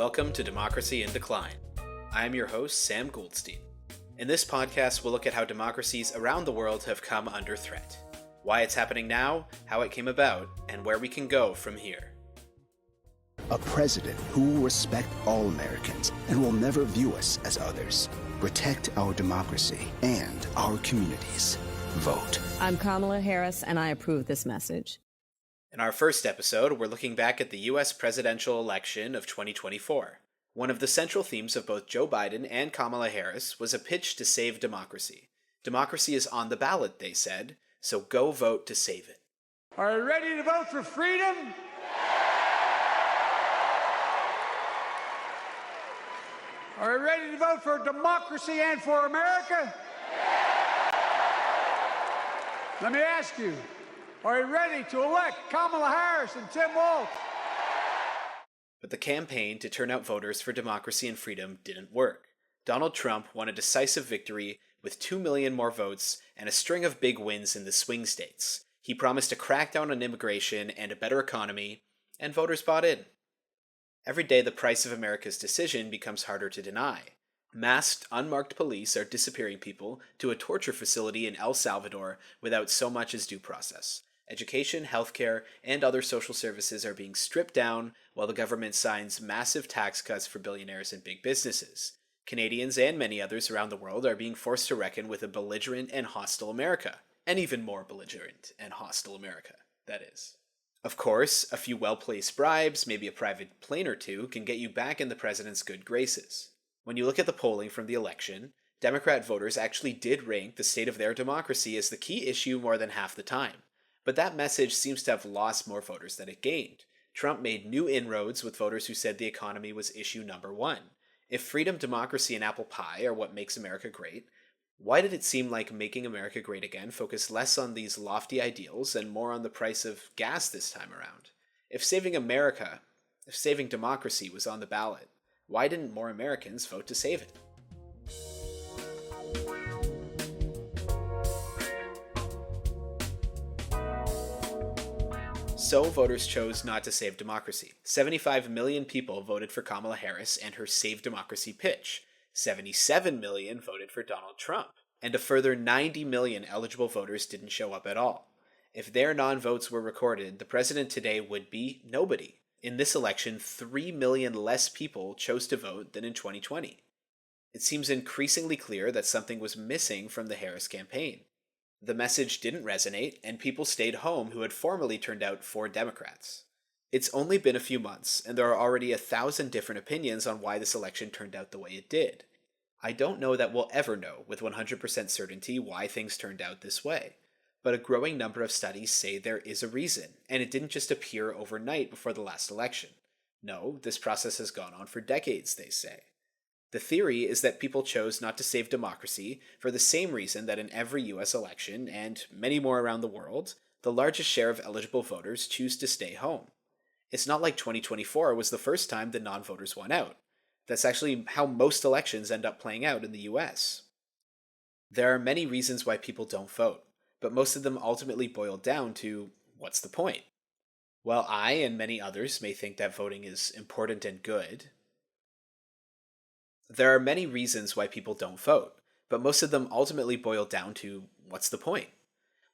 Welcome to Democracy in Decline. I am your host, Sam Goldstein. In this podcast, we'll look at how democracies around the world have come under threat, why it's happening now, how it came about, and where we can go from here. A president who will respect all Americans and will never view us as others. Protect our democracy and our communities. Vote. I'm Kamala Harris, and I approve this message. In our first episode, we're looking back at the U.S. presidential election of 2024. One of the central themes of both Joe Biden and Kamala Harris was a pitch to save democracy. Democracy is on the ballot, they said, so go vote to save it. Are you ready to vote for freedom? Are you ready to vote for democracy and for America? Let me ask you, are you ready to elect Kamala Harris and Tim Walz? But the campaign to turn out voters for democracy and freedom didn't work. Donald Trump won a decisive victory with 2 million more votes and a string of big wins in the swing states. He promised a crackdown on immigration and a better economy, and voters bought in. Every day the price of America's decision becomes harder to deny. Masked, unmarked police are disappearing people to a torture facility in El Salvador without so much as due process. Education, healthcare, and other social services are being stripped down while the government signs massive tax cuts for billionaires and big businesses. Canadians and many others around the world are being forced to reckon with a belligerent and hostile America. An even more belligerent and hostile America, that is. Of course, a few well-placed bribes, maybe a private plane or two, can get you back in the president's good graces. When you look at the polling from the election, Democrat voters actually did rank the state of their democracy as the key issue more than half the time. But that message seems to have lost more voters than it gained. Trump made new inroads with voters who said the economy was issue number one. If freedom, democracy, and apple pie are what makes America great, why did it seem like making America great again focused less on these lofty ideals and more on the price of gas this time around? If saving America, if saving democracy was on the ballot, why didn't more Americans vote to save it? So voters chose not to save democracy. 75 million people voted for Kamala Harris and her Save Democracy pitch. 77 million voted for Donald Trump. And a further 90 million eligible voters didn't show up at all. If their non-votes were recorded, the president today would be nobody. In this election, 3 million less people chose to vote than in 2020. It seems increasingly clear that something was missing from the Harris campaign. The message didn't resonate, and people stayed home who had formerly turned out for Democrats. It's only been a few months, and there are already 1,000 different opinions on why this election turned out the way it did. I don't know that we'll ever know with 100% certainty why things turned out this way. But a growing number of studies say there is a reason, and it didn't just appear overnight before the last election. No, this process has gone on for decades, they say. The theory is that people chose not to save democracy for the same reason that in every US election, and many more around the world, the largest share of eligible voters choose to stay home. It's not like 2024 was the first time the non-voters won out. That's actually how most elections end up playing out in the US. There are many reasons why people don't vote. But most of them ultimately boil down to, what's the point? While I and many others may think that voting is important and good, there are many reasons why people don't vote, but most of them ultimately boil down to, what's the point?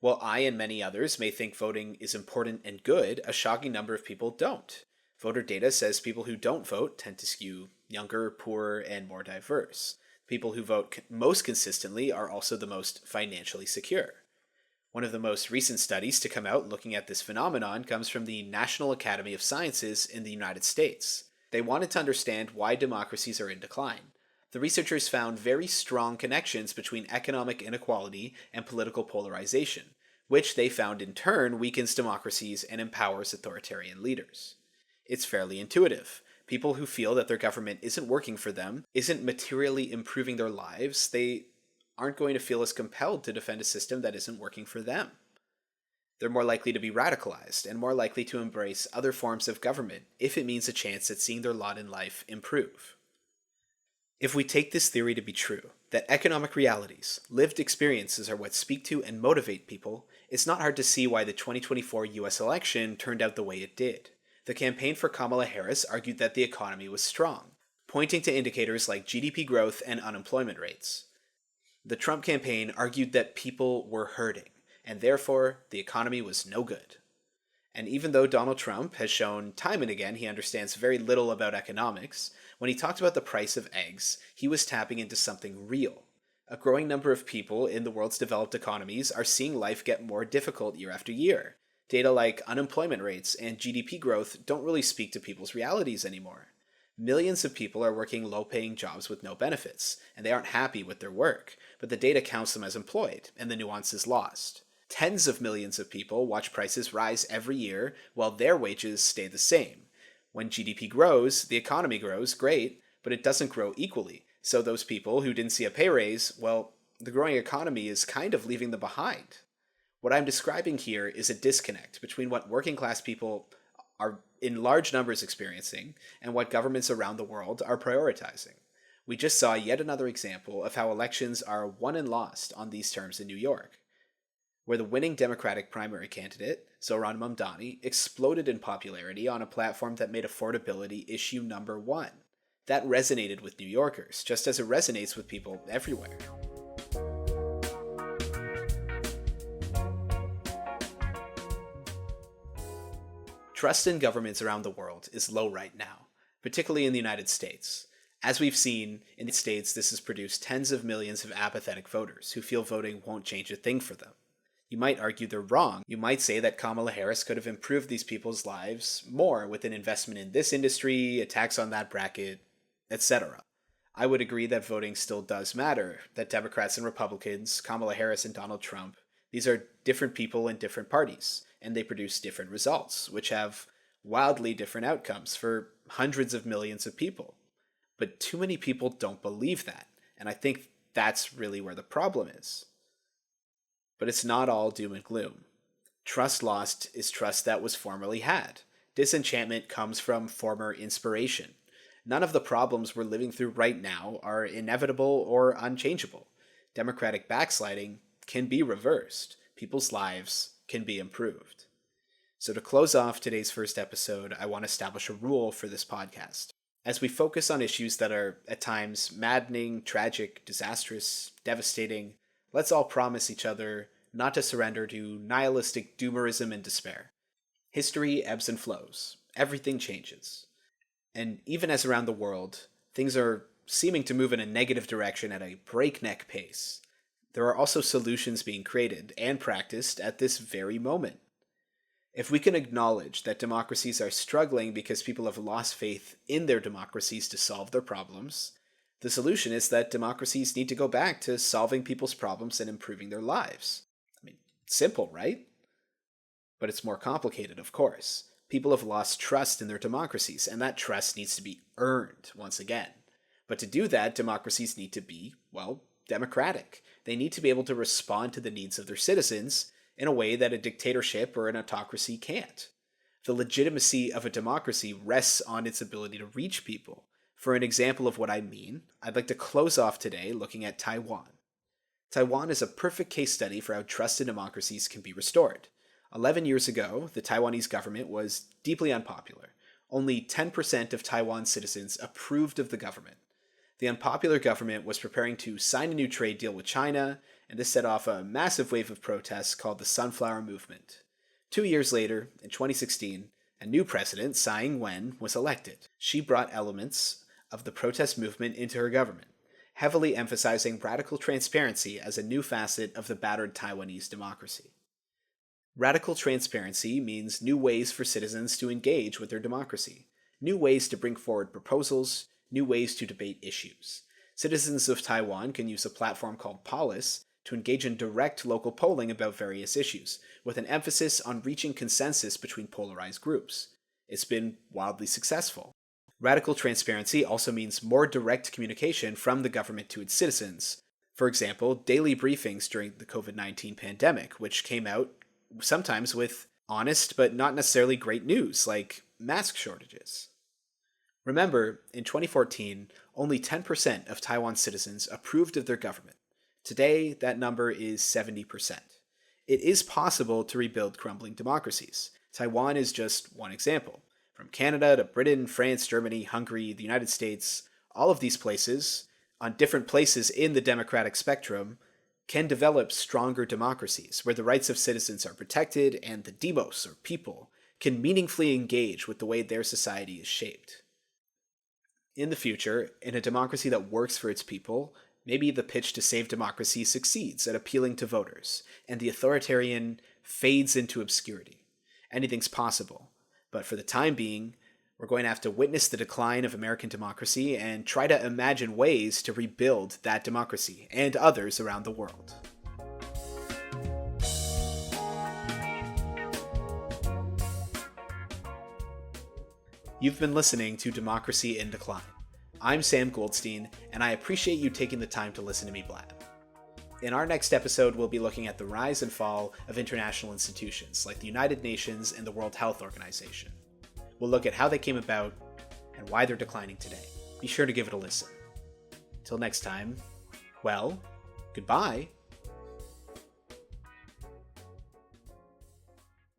While I and many others may think voting is important and good, a shocking number of people don't. Voter data says people who don't vote tend to skew younger, poorer, and more diverse. People who vote most consistently are also the most financially secure. One of the most recent studies to come out looking at this phenomenon comes from the National Academy of Sciences in the United States. They wanted to understand why democracies are in decline. The researchers found very strong connections between economic inequality and political polarization, which they found in turn weakens democracies and empowers authoritarian leaders. It's fairly intuitive. People who feel that their government isn't working for them, isn't materially improving their lives, they aren't going to feel as compelled to defend a system that isn't working for them. They're more likely to be radicalized and more likely to embrace other forms of government if it means a chance at seeing their lot in life improve. If we take this theory to be true, that economic realities, lived experiences are what speak to and motivate people, it's not hard to see why the 2024 US election turned out the way it did. The campaign for Kamala Harris argued that the economy was strong, pointing to indicators like GDP growth and unemployment rates. The Trump campaign argued that people were hurting, and therefore the economy was no good. And even though Donald Trump has shown time and again he understands very little about economics, when he talked about the price of eggs, he was tapping into something real. A growing number of people in the world's developed economies are seeing life get more difficult year after year. Data like unemployment rates and GDP growth don't really speak to people's realities anymore. Millions of people are working low-paying jobs with no benefits, and they aren't happy with their work, but the data counts them as employed, and the nuance is lost. Tens of millions of people watch prices rise every year while their wages stay the same. When GDP grows, the economy grows, great, but it doesn't grow equally. So those people who didn't see a pay raise, well, the growing economy is kind of leaving them behind. What I'm describing here is a disconnect between what working class people are in large numbers experiencing and what governments around the world are prioritizing. We just saw yet another example of how elections are won and lost on these terms in New York, where the winning Democratic primary candidate, Zohran Mamdani, exploded in popularity on a platform that made affordability issue number one. That resonated with New Yorkers, just as it resonates with people everywhere. Trust in governments around the world is low right now, particularly in the United States. As we've seen, in the States, this has produced tens of millions of apathetic voters who feel voting won't change a thing for them. You might argue they're wrong. You might say that Kamala Harris could have improved these people's lives more with an investment in this industry, a tax on that bracket, etc. I would agree that voting still does matter, that Democrats and Republicans, Kamala Harris and Donald Trump, these are different people in different parties, and they produce different results, which have wildly different outcomes for hundreds of millions of people. But too many people don't believe that, and I think that's really where the problem is. But it's not all doom and gloom. Trust lost is trust that was formerly had. Disenchantment comes from former inspiration. None of the problems we're living through right now are inevitable or unchangeable. Democratic backsliding can be reversed. People's lives can be improved. So to close off today's first episode, I want to establish a rule for this podcast. As we focus on issues that are at times maddening, tragic, disastrous, devastating, let's all promise each other not to surrender to nihilistic doomerism and despair. History ebbs and flows. Everything changes. And even as around the world, things are seeming to move in a negative direction at a breakneck pace, there are also solutions being created and practiced at this very moment. If we can acknowledge that democracies are struggling because people have lost faith in their democracies to solve their problems, the solution is that democracies need to go back to solving people's problems and improving their lives. I mean, simple, right? But it's more complicated, of course. People have lost trust in their democracies, and that trust needs to be earned once again. But to do that, democracies need to be, well, democratic. They need to be able to respond to the needs of their citizens in a way that a dictatorship or an autocracy can't. The legitimacy of a democracy rests on its ability to reach people. For an example of what I mean, I'd like to close off today looking at Taiwan. Taiwan is a perfect case study for how trust in democracies can be restored. 11 years ago, the Taiwanese government was deeply unpopular. Only 10% of Taiwan citizens approved of the government. The unpopular government was preparing to sign a new trade deal with China, and this set off a massive wave of protests called the Sunflower Movement. 2 years later, in 2016, a new president, Tsai Ing-wen, was elected. She brought elements of the protest movement into her government, heavily emphasizing radical transparency as a new facet of the battered Taiwanese democracy. Radical transparency means new ways for citizens to engage with their democracy, new ways to bring forward proposals, new ways to debate issues. Citizens of Taiwan can use a platform called Polis to engage in direct local polling about various issues, with an emphasis on reaching consensus between polarized groups. It's been wildly successful. Radical transparency also means more direct communication from the government to its citizens. For example, daily briefings during the COVID-19 pandemic, which came out sometimes with honest but not necessarily great news, like mask shortages. Remember, in 2014, only 10% of Taiwan citizens approved of their government. Today, that number is 70%. It is possible to rebuild crumbling democracies. Taiwan is just one example. From Canada to Britain, France, Germany, Hungary, the United States, all of these places, on different places in the democratic spectrum, can develop stronger democracies where the rights of citizens are protected and the demos, or people, can meaningfully engage with the way their society is shaped. In the future, in a democracy that works for its people, maybe the pitch to save democracy succeeds at appealing to voters, and the authoritarian fades into obscurity. Anything's possible, but for the time being, we're going to have to witness the decline of American democracy and try to imagine ways to rebuild that democracy and others around the world. You've been listening to Democracy in Decline. I'm Sam Goldstein, and I appreciate you taking the time to listen to me blab. In our next episode, we'll be looking at the rise and fall of international institutions like the United Nations and the World Health Organization. We'll look at how they came about and why they're declining today. Be sure to give it a listen. Till next time, well, goodbye.